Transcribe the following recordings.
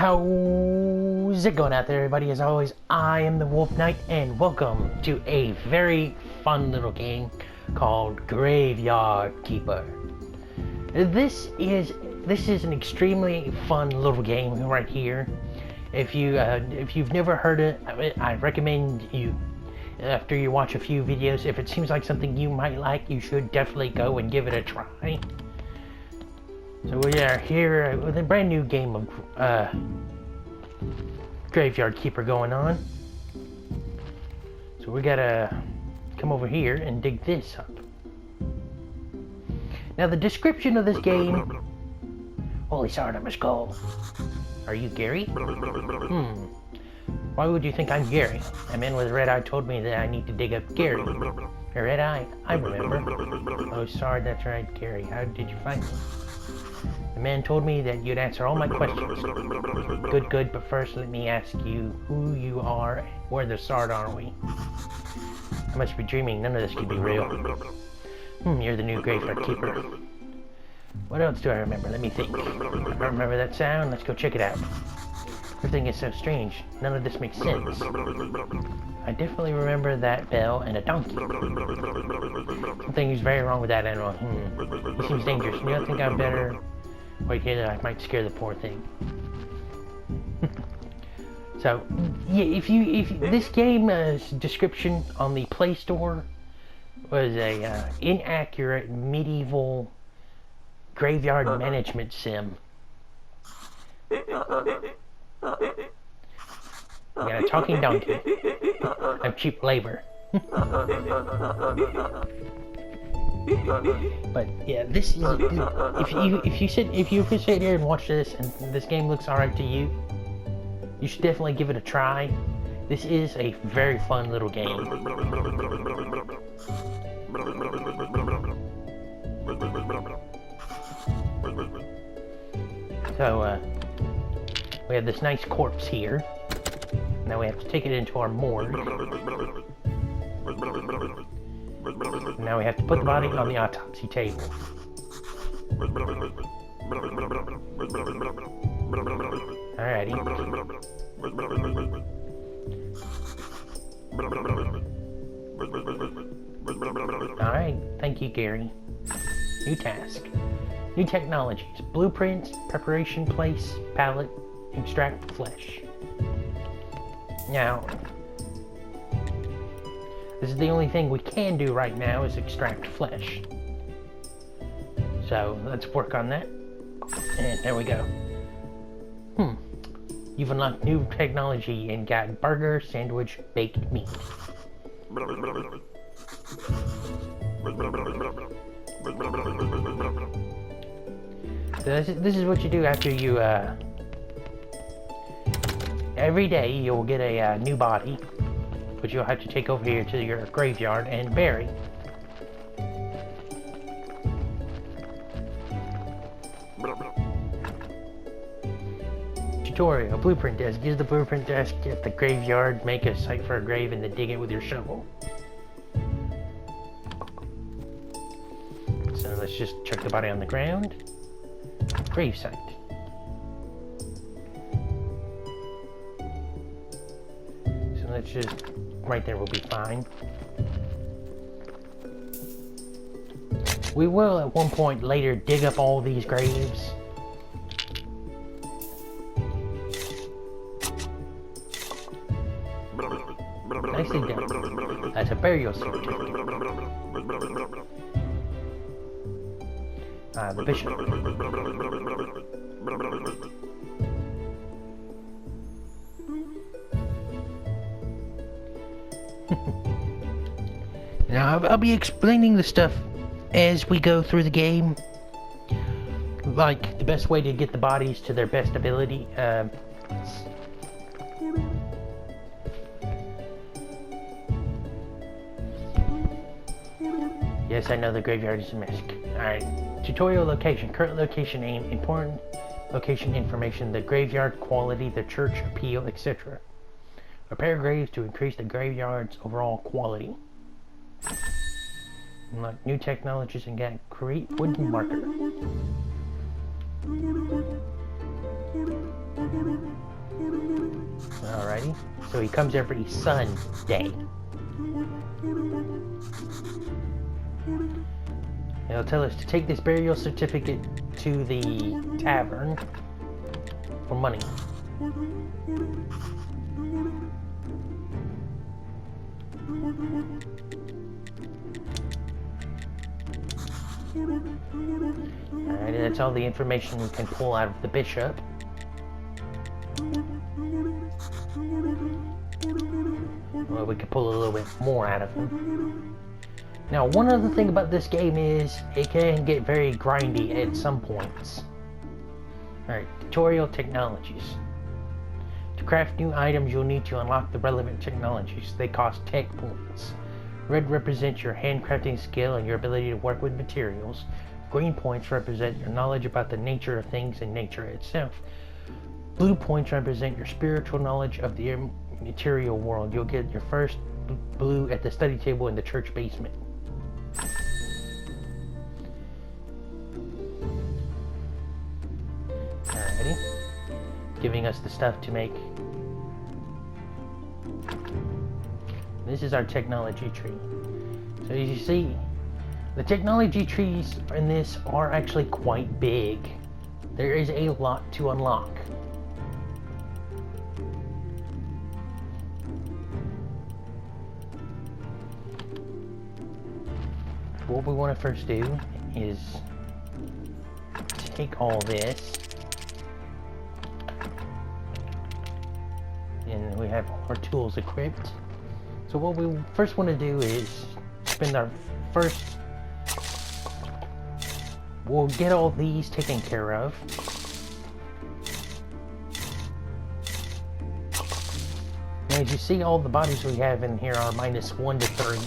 How's it going out there, everybody? As always, I am the Wolf Knight, and welcome to a very fun little game called Graveyard Keeper. This is an extremely fun little game right here. If you've never heard it, I recommend you, after you watch a few videos, if it seems like something you might like, you should definitely go and give it a try. So we are here with a brand new game of Graveyard Keeper going on. So we gotta come over here and dig this up. Now the description of this game... Holy sorry, my skull. Are you Gary? Why would you think I'm Gary? A man with a red eye told me that I need to dig up Gary. A red eye? I remember. Oh, sorry, that's right, Gary. How did you find me? The man told me that you'd answer all my questions. Good, but first let me ask you who you are and where the start are we? I must be dreaming, none of this could be real. You're the new Graveyard Keeper. What else do I remember? Let me think. I remember that sound, let's go check it out. Everything is so strange, none of this makes sense. I definitely remember that bell and a donkey. Something is very wrong with that animal. He seems dangerous. You don't think I'm better? Wait here, I might scare the poor thing. So, yeah, if this game's description on the Play Store was a inaccurate medieval graveyard management sim. We got a talking donkey. I'm cheap labor. But yeah, this is if you sit here and watch this and this game looks alright to you, you should definitely give it a try. This is a very fun little game. So we have this nice corpse here. Now we have to take it into our morgue. Now we have to put the body on the autopsy table. Alrighty. Alright, thank you, Gary. New task. New technologies. Blueprints, preparation place, pallet, extract flesh. Now, this is the only thing we can do right now is extract flesh. So let's work on that. And there we go. You've unlocked new technology and got burger, sandwich, baked meat. So this is what you do after you, every day you'll get a new body, which you'll have to take over here to your graveyard and bury. Tutorial, blueprint desk. Use the blueprint desk at the graveyard, make a site for a grave, and then dig it with your shovel. So let's just chuck the body on the ground. Grave site. So let's just, right there will be fine. We will at one point later dig up all these graves. Nicely done. That's a burial certificate. The bishop. Now, I'll be explaining the stuff as we go through the game. Like, the best way to get the bodies to their best ability. Yes, I know the graveyard is a mess. Alright. Tutorial location. Current location name. Important location information. The graveyard quality. The church appeal, etc. Repair graves to increase the graveyard's overall quality. Unlock new technologies and get create wooden marker. Alrighty. So he comes every Sunday. It'll tell us to take this burial certificate to the tavern for money. Alright, that's all the information we can pull out of the bishop. Well, we can pull a little bit more out of him. Now, one other thing about this game is it can get very grindy at some points. Alright, tutorial technologies. To craft new items, you'll need to unlock the relevant technologies. They cost tech points. Red represents your handcrafting skill and your ability to work with materials. Green points represent your knowledge about the nature of things and nature itself. Blue points represent your spiritual knowledge of the material world. You'll get your first blue at the study table in the church basement. Alrighty. Giving us the stuff to make. This is our technology tree. So as you see, the technology trees in this are actually quite big. There is a lot to unlock. What we want to first do is take all this, and we have our tools equipped. So what we first want to do is spend our first, we'll get all these taken care of. Now, as you see, all the bodies we have in here are -1 to 3.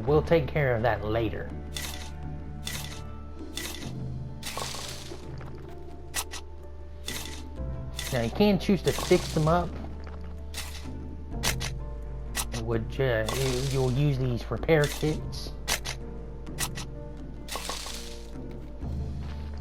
We'll take care of that later. Now you can choose to fix them up. You'll use these repair kits.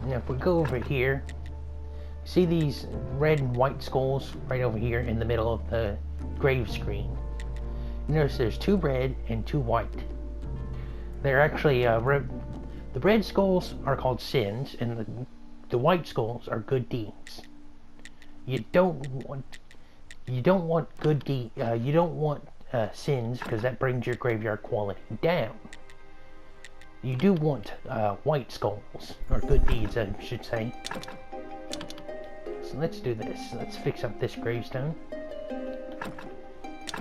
Now if we go over here, see these red and white skulls right over here in the middle of the grave screen. You notice there's 2 red and 2 white. They're actually the red skulls are called sins, and the white skulls are good deeds. You don't want sins, because that brings your graveyard quality down. You do want white skulls, or good deeds, I should say. So let's do this. Let's fix up this gravestone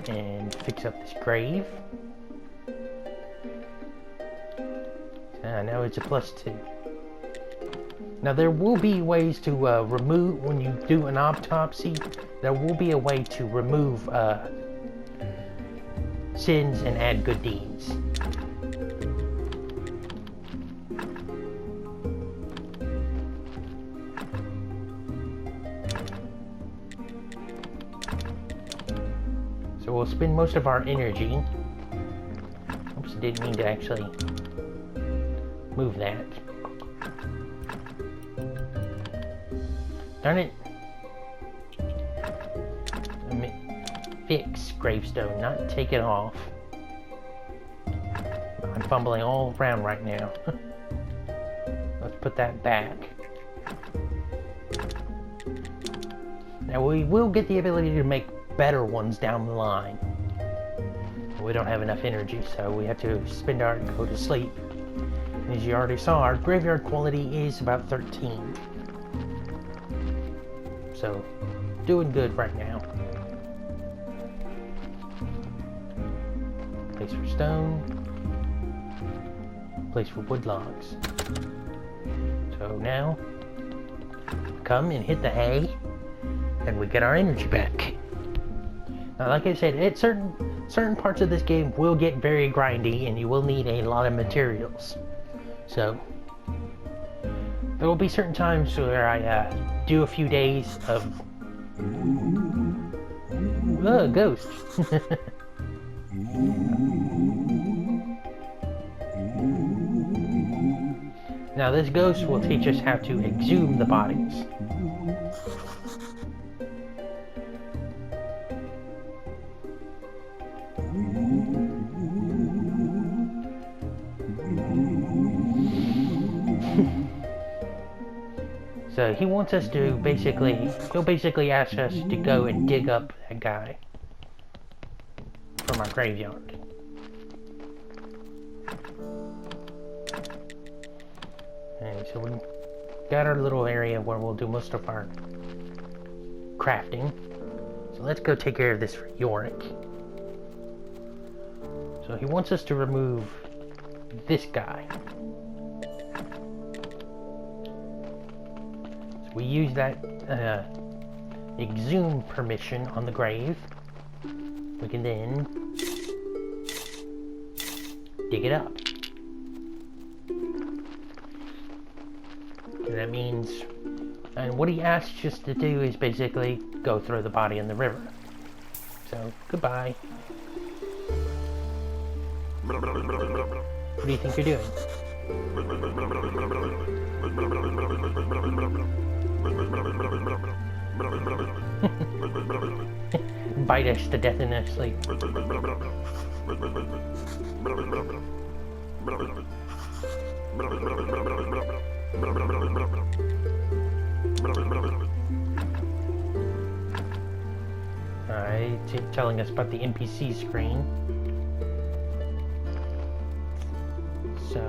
and fix up this grave. Now it's a +2. Now there will be ways to remove, when you do an autopsy, there will be a way to remove sins and add good deeds. So we'll spend most of our energy. Oops, didn't mean to actually move that. Darn it. Fix gravestone, not take it off. I'm fumbling all around right now. Let's put that back. Now we will get the ability to make better ones down the line. We don't have enough energy, so we have to spend our go to sleep. As you already saw, our graveyard quality is about 13. So, doing good right now. Place for stone. Place for wood logs. So now, come and hit the hay, and we get our energy back. Now, like I said, certain parts of this game will get very grindy, and you will need a lot of materials. So, there will be certain times where I do a few days of ghost. Now this ghost will teach us how to exhume the bodies. So he wants us to he'll basically ask us to go and dig up that guy from our graveyard. And so we got our little area where we'll do most of our crafting. So let's go take care of this for Yorick. So he wants us to remove this guy. So we use that exhume permission on the grave. We can then dig it up. And that means, and what he asks us to do is basically go throw the body in the river. So, goodbye. What do you think you're doing? Bite us to death in our sleep. Alright, telling us about the NPC screen. So,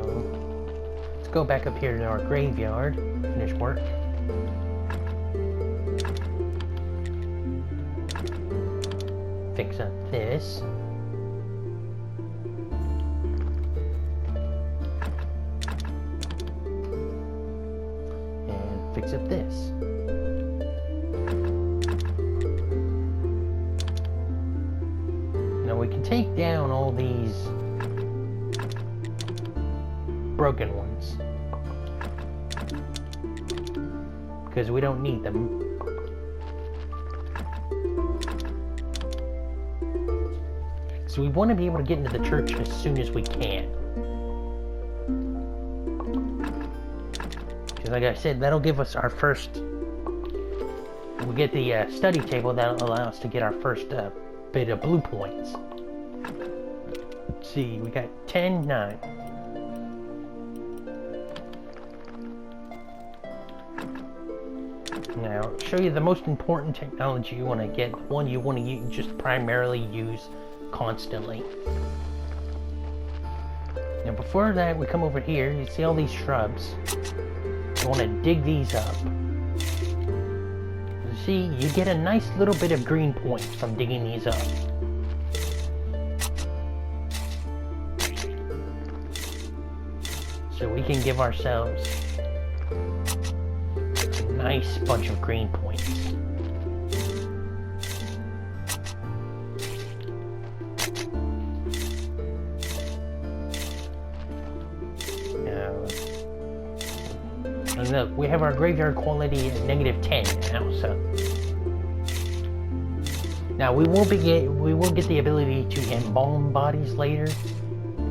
let's go back up here to our graveyard, finish work. Fix up this. And fix up this. Now we can take down all these broken ones because we don't need them. So we want to be able to get into the church as soon as we can. Because like I said, that'll give us our first... We get the study table that'll allow us to get our first bit of blue points. Let's see, we got 10, 9. Now, I'll show you the most important technology you want to get. One you want to just primarily use constantly. Now before that, we come over here, you see all these shrubs. You want to dig these up. You see, you get a nice little bit of green points from digging these up. So we can give ourselves a nice bunch of green points. And look, we have our graveyard quality at -10 now, so now we will get the ability to embalm bodies later,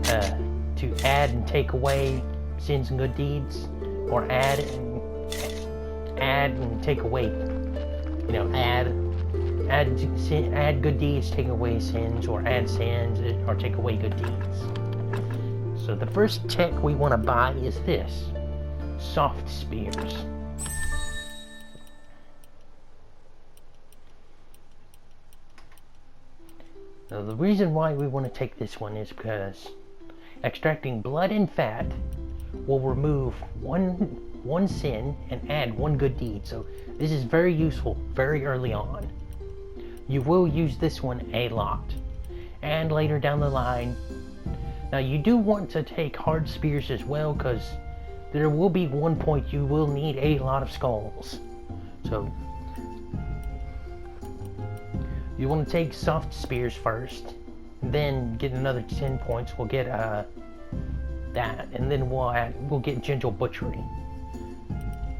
to add and take away sins and good deeds, or add and take away, you know, add good deeds, take away sins, or add sins, or take away good deeds. So the first tech we want to buy is this. Soft spears. Now the reason why we want to take this one is because extracting blood and fat will remove one sin and add one good deed. So this is very useful very early on. You will use this one a lot. And later down the line. Now you do want to take hard spears as well, because there will be one point you will need a lot of skulls. So you want to take soft spears first, then get another 10 points. We'll get that, and then we'll get gentle butchery.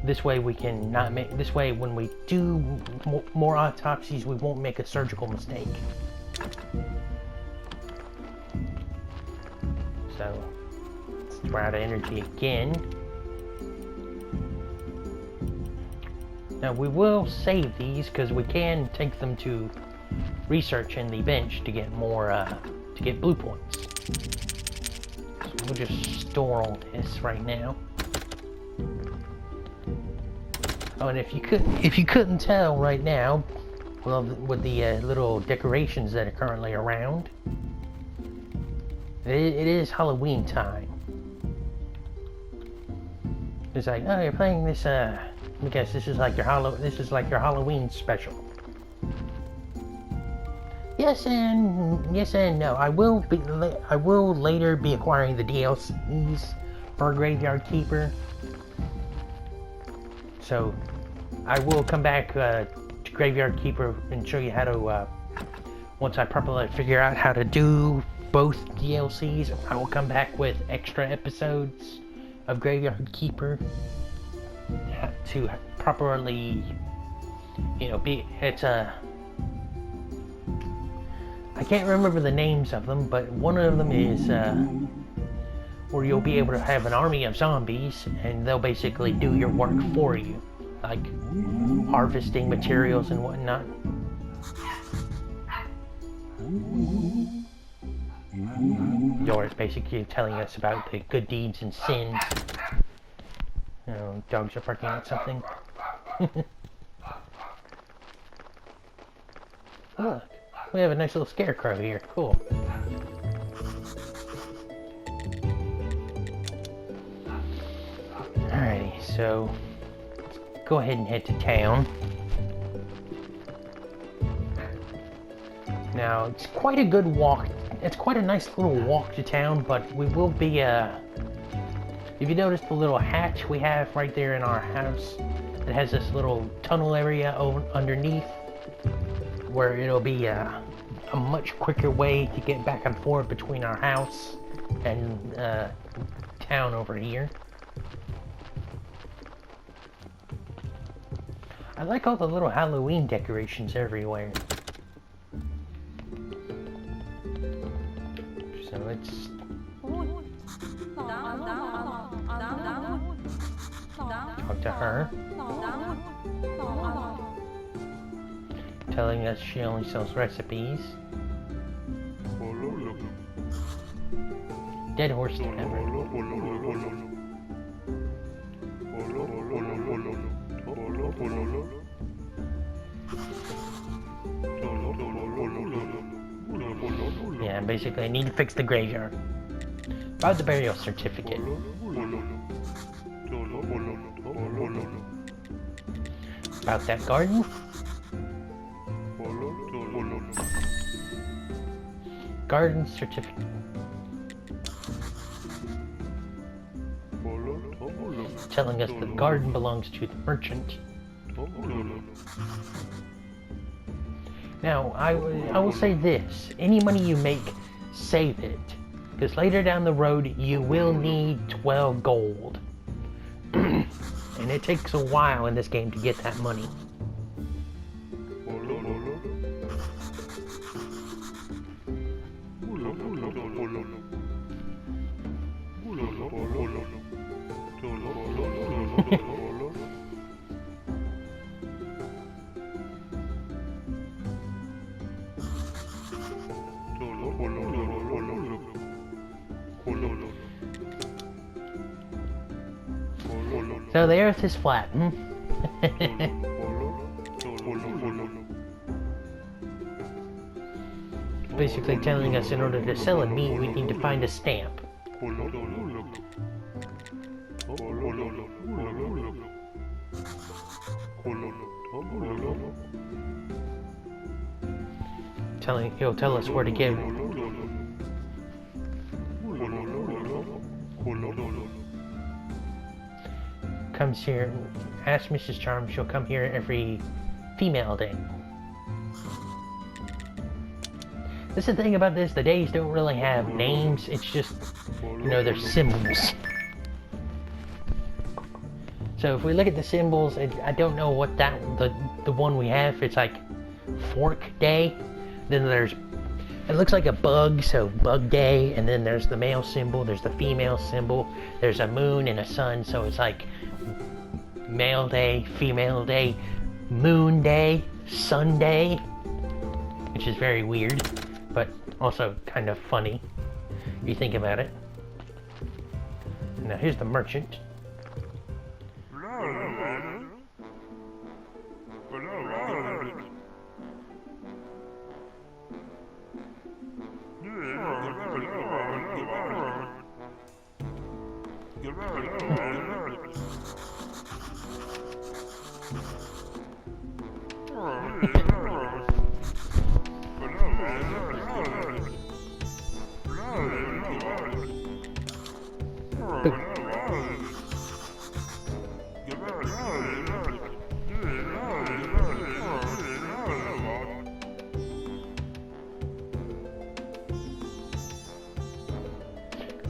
This way we can not make. This way, when we do more autopsies, we won't make a surgical mistake. So let's try out energy again. Now we will save these because we can take them to research in the bench to get more, to get blue points. So we'll just store all this right now. Oh, and if you couldn't tell right now, well, with the little decorations that are currently around, it is Halloween time. It's like, oh, you're playing this. I guess this is like your Halloween special. Yes and no. I will later be acquiring the DLCs for Graveyard Keeper. So I will come back to Graveyard Keeper and show you how to. Once I properly figure out how to do both DLCs, I will come back with extra episodes of Graveyard Keeper to properly, it's a. I can't remember the names of them, but one of them is where you'll be able to have an army of zombies, and they'll basically do your work for you, like harvesting materials and whatnot. Yours basically telling us about the good deeds and sins. Dogs are barking at something. Look. We have a nice little scarecrow here. Cool. Alrighty, so let's go ahead and head to town. Now, it's quite a good walk. It's quite a nice little walk to town, but we will be, if you notice the little hatch we have right there in our house, it has this little tunnel area over underneath, where it'll be a much quicker way to get back and forth between our house and town over here. I like all the little Halloween decorations everywhere. So let's talk to her. Telling us she only sells recipes. Dead Horse Tavern. Yeah, basically I need to fix the graveyard. About the burial certificate. About that garden. Garden certificate. Telling us the garden belongs to the merchant. Now, I will say this. Any money you make, save it. Because later down the road, you will need 12 gold. And it takes a while in this game to get that money. So the earth is flat, Basically telling us in order to sell a meat, we need to find a stamp. He'll tell us where to give it. Comes here, ask Mrs. Charm, she'll come here every female day. That's the thing about this, the days don't really have names, it's just, they're symbols. So if we look at the symbols, I don't know what the one we have, it's like Fork Day. Then there's, it looks like a bug, so Bug Day, and then there's the male symbol, there's the female symbol, there's a moon and a sun, so it's like Male Day, Female Day, Moon Day, Sunday, which is very weird, but also kind of funny, if you think about it. Now here's the merchant.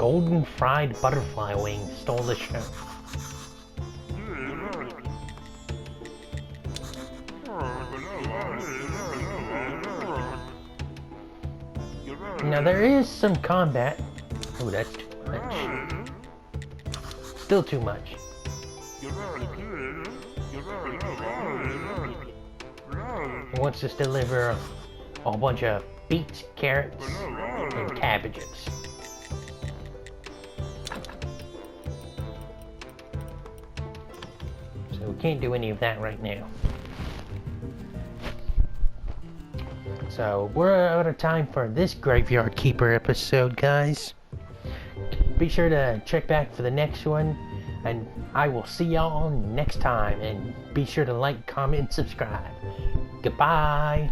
golden fried butterfly wings stole the show. Now there is some combat. Oh, that's too much. Still too much. He wants us to deliver a whole bunch of beets, carrots, and cabbages. So we can't do any of that right now. So we're out of time for this Graveyard Keeper episode, guys. Be sure to check back for the next one, and I will see y'all next time. And be sure to like, comment, and subscribe. Goodbye.